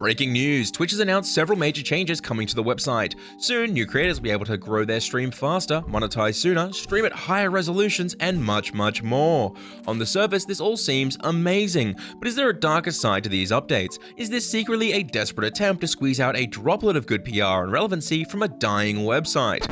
Breaking news, Twitch has announced several major changes coming to the website. Soon, new creators will be able to grow their stream faster, monetize sooner, stream at higher resolutions, and much more. On the surface, this all seems amazing, but is there a darker side to these updates? Is this secretly a desperate attempt to squeeze out a droplet of good PR and relevancy from a dying website?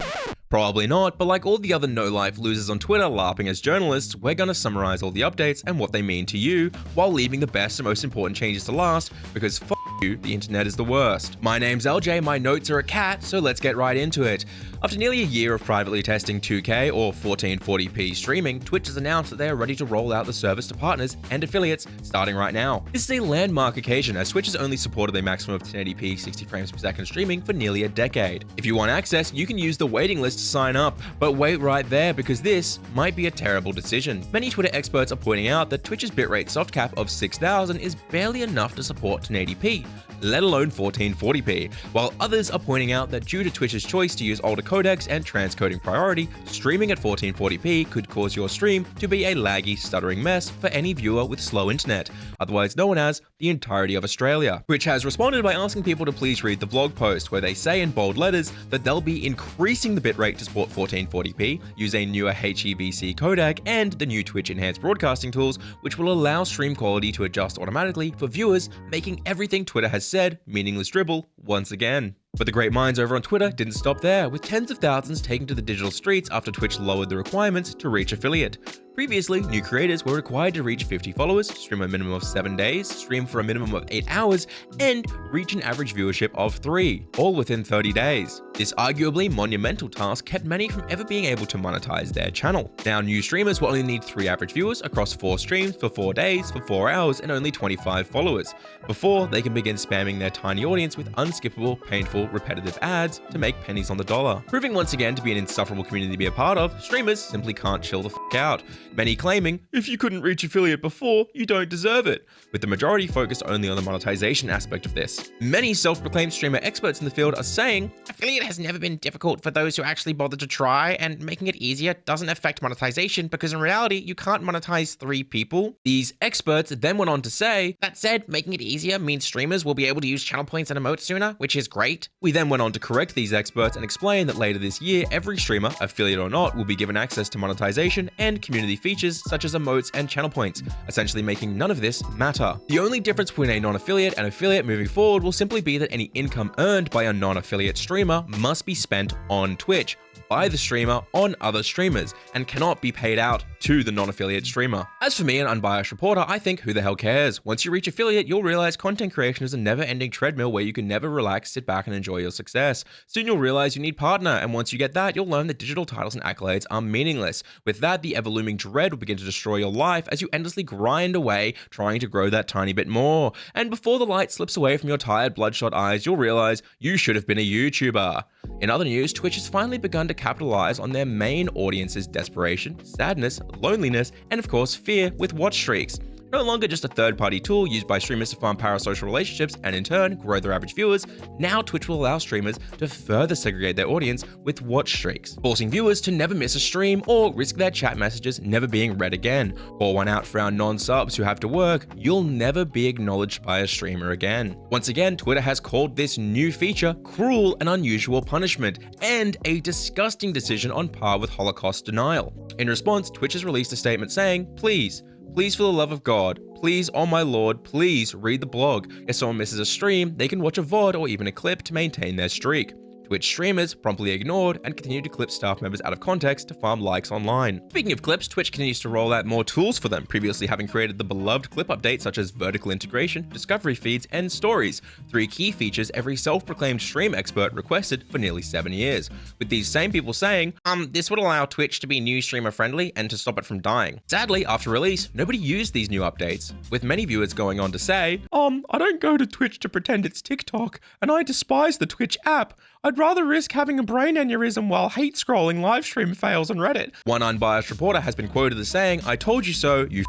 Probably not, but like all the other no-life losers on Twitter LARPing as journalists, we're gonna summarize all the updates and what they mean to you, while leaving the best and most important changes to last, because f*** you, the internet is the worst. My name's LJ, my notes are a cat, so let's get right into it. After nearly a year of privately testing 2K or 1440p streaming, Twitch has announced that they are ready to roll out the service to partners and affiliates starting right now. This is a landmark occasion as Twitch has only supported a maximum of 1080p 60 frames per second streaming for nearly a decade. If you want access, you can use the waiting list to sign up, but wait right there because this might be a terrible decision. Many Twitter experts are pointing out that Twitch's bitrate soft cap of 6000 is barely enough to support 1080p, let alone 1440p, while others are pointing out that due to Twitch's choice to use older codecs and transcoding priority, streaming at 1440p could cause your stream to be a laggy, stuttering mess for any viewer with slow internet, otherwise known as the entirety of Australia. Twitch has responded by asking people to please read the blog post where they say in bold letters that they'll be increasing the bitrate to support 1440p, use a newer HEVC codec, and the new Twitch enhanced broadcasting tools, which will allow stream quality to adjust automatically for viewers, making everything Twitter has said meaningless dribble once again. But the great minds over on Twitter didn't stop there, with tens of thousands taken to the digital streets after Twitch lowered the requirements to reach affiliate. Previously, new creators were required to reach 50 followers, stream a minimum of 7 days, stream for a minimum of 8 hours, and reach an average viewership of 3, all within 30 days. This arguably monumental task kept many from ever being able to monetize their channel. Now, new streamers will only need 3 average viewers across 4 streams for 4 days for 4 hours and only 25 followers, before they can begin spamming their tiny audience with unskippable, painful, repetitive ads to make pennies on the dollar. Proving once again to be an insufferable community to be a part of, streamers simply can't chill the f*** out. Many claiming, if you couldn't reach affiliate before, you don't deserve it, with the majority focused only on the monetization aspect of this. Many self-proclaimed streamer experts in the field are saying, affiliate has never been difficult for those who actually bother to try, and making it easier doesn't affect monetization because in reality, you can't monetize 3 people. These experts then went on to say, that said, making it easier means streamers will be able to use channel points and emotes sooner, which is great. We then went on to correct these experts and explain that later this year, every streamer, affiliate or not, will be given access to monetization and community features such as emotes and channel points, essentially making none of this matter. The only difference between a non-affiliate and affiliate moving forward will simply be that any income earned by a non-affiliate streamer must be spent on Twitch by the streamer on other streamers and cannot be paid out to the non-affiliate streamer. As for me, an unbiased reporter, I think who the hell cares? Once you reach affiliate, you'll realize content creation is a never-ending treadmill where you can never relax, sit back, and enjoy your success. Soon you'll realize you need partner, and once you get that, you'll learn that digital titles and accolades are meaningless. With that, the ever-looming dread will begin to destroy your life as you endlessly grind away trying to grow that tiny bit more. And before the light slips away from your tired, bloodshot eyes, you'll realize you should have been a YouTuber. In other news, Twitch has finally begun to capitalize on their main audience's desperation, sadness, loneliness, and of course fear with watch streaks. No longer just a third-party tool used by streamers to farm parasocial relationships and in turn grow their average viewers, now Twitch will allow streamers to further segregate their audience with watch streaks, forcing viewers to never miss a stream or risk their chat messages never being read again. Pour one out for our non-subs who have to work, you'll never be acknowledged by a streamer again. Once again, Twitter has called this new feature cruel and unusual punishment and a disgusting decision on par with Holocaust denial. In response, Twitch has released a statement saying, please for the love of God, please, oh my lord, please read the blog. If someone misses a stream, they can watch a VOD or even a clip to maintain their streak. Twitch streamers promptly ignored and continued to clip staff members out of context to farm likes online. Speaking of clips, Twitch continues to roll out more tools for them, previously having created the beloved clip updates such as vertical integration, discovery feeds, and stories, 3 key features every self-proclaimed stream expert requested for nearly 7 years, with these same people saying, this would allow Twitch to be new streamer friendly and to stop it from dying. Sadly, after release, nobody used these new updates, with many viewers going on to say, I don't go to Twitch to pretend it's TikTok, and I despise the Twitch app. I'd rather risk having a brain aneurysm while hate scrolling livestream fails on Reddit. One unbiased reporter has been quoted as saying, I told you so, you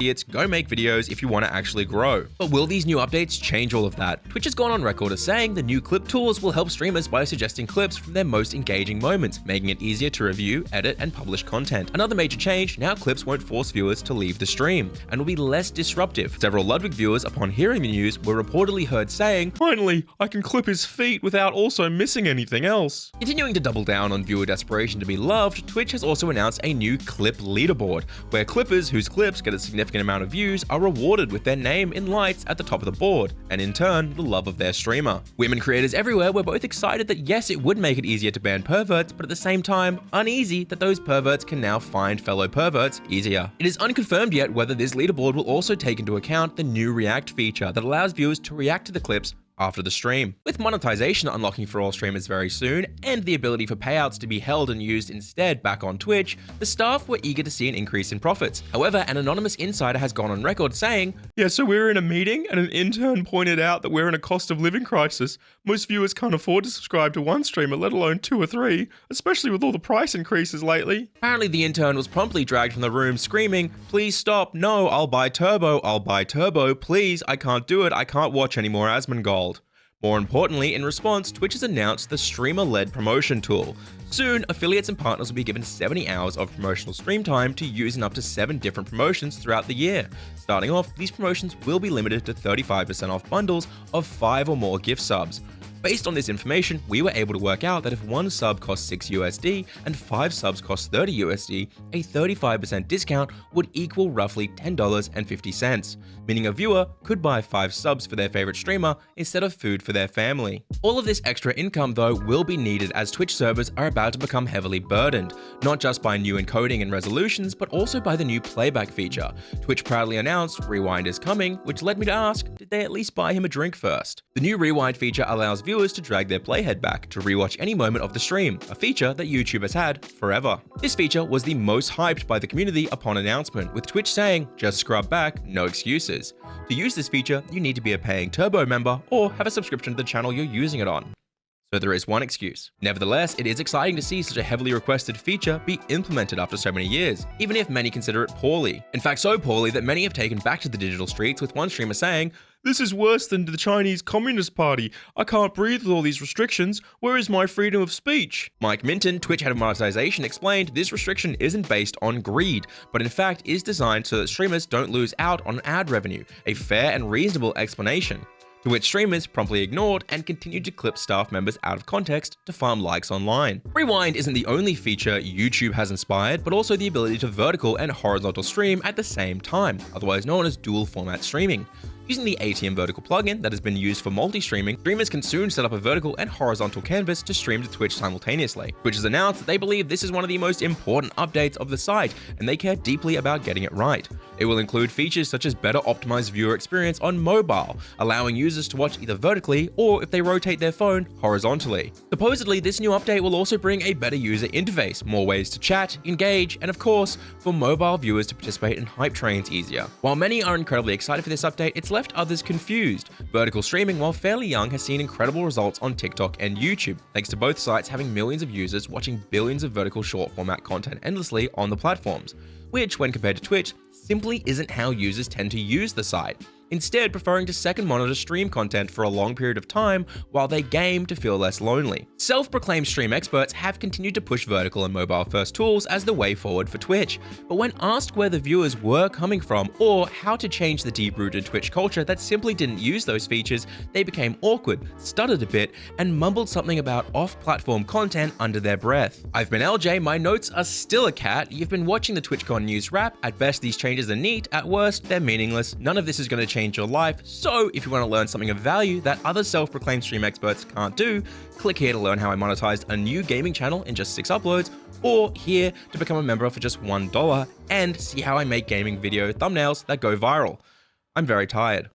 It's go make videos if you want to actually grow. But will these new updates change all of that? Twitch has gone on record as saying the new clip tools will help streamers by suggesting clips from their most engaging moments, making it easier to review, edit, and publish content. Another major change, now clips won't force viewers to leave the stream, and will be less disruptive. Several Ludwig viewers, upon hearing the news, were reportedly heard saying, "Finally, I can clip his feet without also missing anything else." Continuing to double down on viewer desperation to be loved, Twitch has also announced a new clip leaderboard, where clippers whose clips get a significant amount of views are rewarded with their name in lights at the top of the board, and in turn, the love of their streamer. Women creators everywhere were both excited that yes, it would make it easier to ban perverts, but at the same time, uneasy that those perverts can now find fellow perverts easier. It is unconfirmed yet whether this leaderboard will also take into account the new React feature that allows viewers to react to the clips after the stream. With monetization unlocking for all streamers very soon, and the ability for payouts to be held and used instead back on Twitch, the staff were eager to see an increase in profits. However, an anonymous insider has gone on record saying, "Yeah, so we were in a meeting and an intern pointed out that we're in a cost of living crisis. Most viewers can't afford to subscribe to one streamer, let alone 2 or 3, especially with all the price increases lately." Apparently, the intern was promptly dragged from the room screaming, "Please stop, no, I'll buy turbo, please, I can't do it, I can't watch any more Asmongold." More importantly, in response, Twitch has announced the streamer-led promotion tool. Soon, affiliates and partners will be given 70 hours of promotional stream time to use in up to 7 different promotions throughout the year. Starting off, these promotions will be limited to 35% off bundles of 5 or more gift subs. Based on this information, we were able to work out that if 1 sub costs $6 and 5 subs cost $30, a 35% discount would equal roughly $10.50, meaning a viewer could buy 5 subs for their favorite streamer instead of food for their family. All of this extra income, though, will be needed as Twitch servers are about to become heavily burdened, not just by new encoding and resolutions, but also by the new Playback feature. Twitch proudly announced Rewind is coming, which led me to ask, did they at least buy him a drink first? The new Rewind feature allows viewers to drag their playhead back to rewatch any moment of the stream, a feature that YouTube has had forever. This feature was the most hyped by the community upon announcement, with Twitch saying, "Just scrub back, no excuses." To use this feature, you need to be a paying Turbo member or have a subscription to the channel you're using it on. So there is one excuse. Nevertheless, it is exciting to see such a heavily requested feature be implemented after so many years, even if many consider it poorly. In fact, so poorly that many have taken back to the digital streets, with one streamer saying, "This is worse than the Chinese Communist Party. I can't breathe with all these restrictions. Where is my freedom of speech?" Mike Minton, Twitch head of monetization, explained this restriction isn't based on greed, but in fact is designed so that streamers don't lose out on ad revenue, a fair and reasonable explanation. To which streamers promptly ignored and continued to clip staff members out of context to farm likes online. Rewind isn't the only feature YouTube has inspired, but also the ability to vertical and horizontal stream at the same time, otherwise known as dual format streaming. Using the ATM vertical plugin that has been used for multi-streaming, streamers can soon set up a vertical and horizontal canvas to stream to Twitch simultaneously. Twitch has announced that they believe this is one of the most important updates of the site, and they care deeply about getting it right. It will include features such as better optimized viewer experience on mobile, allowing users to watch either vertically or, if they rotate their phone, horizontally. Supposedly, this new update will also bring a better user interface, more ways to chat, engage, and of course, for mobile viewers to participate in hype trains easier. While many are incredibly excited for this update, it's left others confused. Vertical streaming, while fairly young, has seen incredible results on TikTok and YouTube, thanks to both sites having millions of users watching billions of vertical short format content endlessly on the platforms, which, when compared to Twitch, simply isn't how users tend to use the site, instead preferring to second monitor stream content for a long period of time while they game to feel less lonely. Self-proclaimed stream experts have continued to push vertical and mobile-first tools as the way forward for Twitch, but when asked where the viewers were coming from or how to change the deep-rooted Twitch culture that simply didn't use those features, they became awkward, stuttered a bit, and mumbled something about off-platform content under their breath. I've been LJ, my notes are still a cat, you've been watching the TwitchCon news wrap, at best these changes are neat, at worst they're meaningless, none of this is going to change your life, so if you want to learn something of value that other self-proclaimed stream experts can't do, click here to learn how I monetized a new gaming channel in just 6 uploads, or here to become a member for just $1 and see how I make gaming video thumbnails that go viral. I'm very tired.